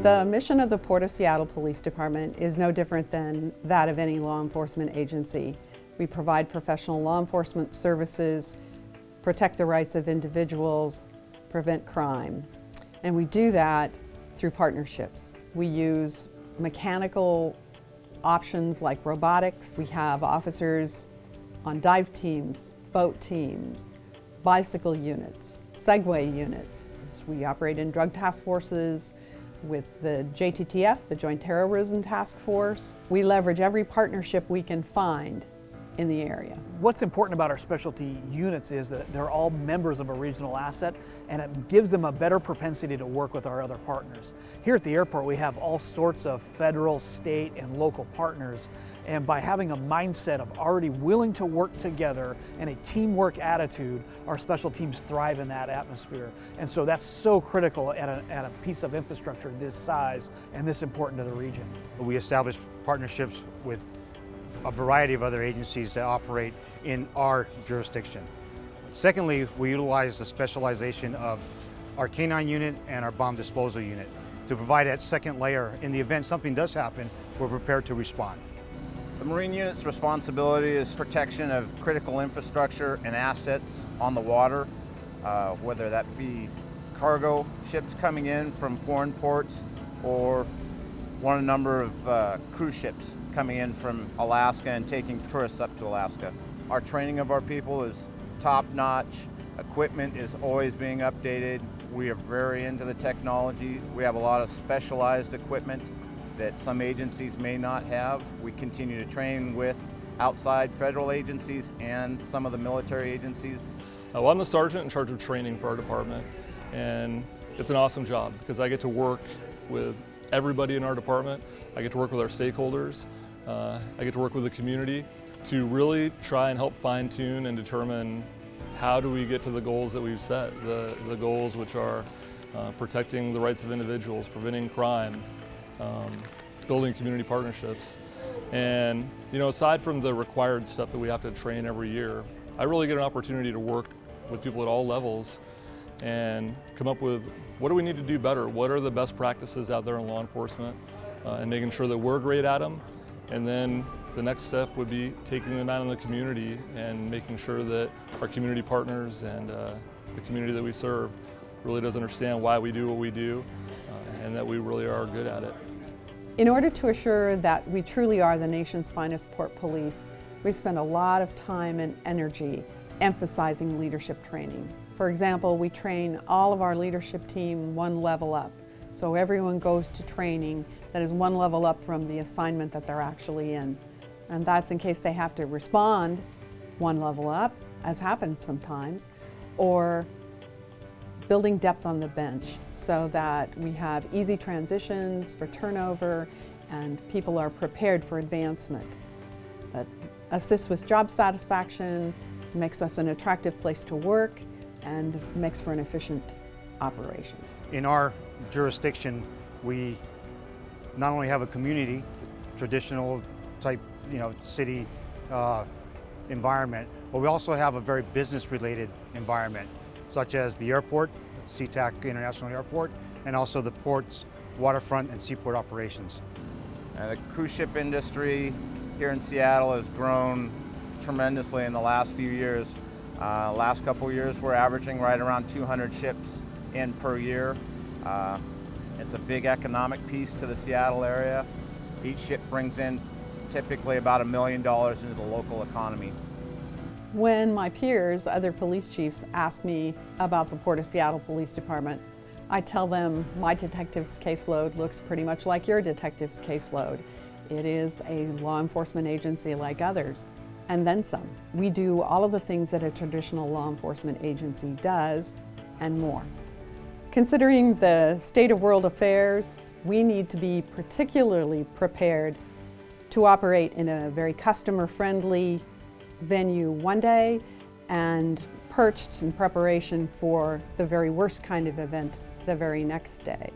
The mission of the Port of Seattle Police Department is no different than that of any law enforcement agency. We provide professional law enforcement services, protect the rights of individuals, prevent crime. And we do that through partnerships. We use mechanical options like robotics. We have officers on dive teams, boat teams, bicycle units, Segway units. We operate in drug task forces with the JTTF, the Joint Terrorism Task Force. We leverage every partnership we can find in the area. What's important about our specialty units is that they're all members of a regional asset, and it gives them a better propensity to work with our other partners. Here at the airport, we have all sorts of federal, state, and local partners, and by having a mindset of already willing to work together and a teamwork attitude, our special teams thrive in that atmosphere. And so that's so critical at a piece of infrastructure this size and this important to the region. We establish partnerships with a variety of other agencies that operate in our jurisdiction. Secondly, we utilize the specialization of our K-9 unit and our bomb disposal unit to provide that second layer. In the event something does happen, we're prepared to respond. The Marine unit's responsibility is protection of critical infrastructure and assets on the water, whether that be cargo ships coming in from foreign ports or a number of cruise ships coming in from Alaska and taking tourists up to Alaska. Our training of our people is top-notch. Equipment is always being updated. We are very into the technology. We have a lot of specialized equipment that some agencies may not have. We continue to train with outside federal agencies and some of the military agencies. Well, I'm the sergeant in charge of training for our department, and it's an awesome job because I get to work with everybody in our department. I get to work with our stakeholders. I get to work with the community to really try and help fine-tune and determine how do we get to the goals that we've set. The goals which are protecting the rights of individuals, preventing crime, building community partnerships. And aside from the required stuff that we have to train every year, I really get an opportunity to work with people at all levels and come up with what do we need to do better? What are the best practices out there in law enforcement? And making sure that we're great at them. And then the next step would be taking them out in the community and making sure that our community partners and the community that we serve really does understand why we do what we do and that we really are good at it. In order to assure that we truly are the nation's finest port police, we spend a lot of time and energy emphasizing leadership training. For example, we train all of our leadership team one level up. So everyone goes to training that is one level up from the assignment that they're actually in. And that's in case they have to respond one level up, as happens sometimes, or building depth on the bench so that we have easy transitions for turnover and people are prepared for advancement. That assists with job satisfaction, makes us an attractive place to work, and makes for an efficient operation. In our jurisdiction, we not only have a community, traditional type, city environment, but we also have a very business-related environment, such as the airport, SeaTac International Airport, and also the port's waterfront and seaport operations. The cruise ship industry here in Seattle has grown tremendously in the last few years. Last couple of years, we're averaging right around 200 ships in per year. It's a big economic piece to the Seattle area. Each ship brings in typically about $1 million into the local economy. When my peers, other police chiefs, ask me about the Port of Seattle Police Department, I tell them my detective's caseload looks pretty much like your detective's caseload. It is a law enforcement agency like others, and then some. We do all of the things that a traditional law enforcement agency does, and more. Considering the state of world affairs, we need to be particularly prepared to operate in a very customer-friendly venue one day and perched in preparation for the very worst kind of event the very next day.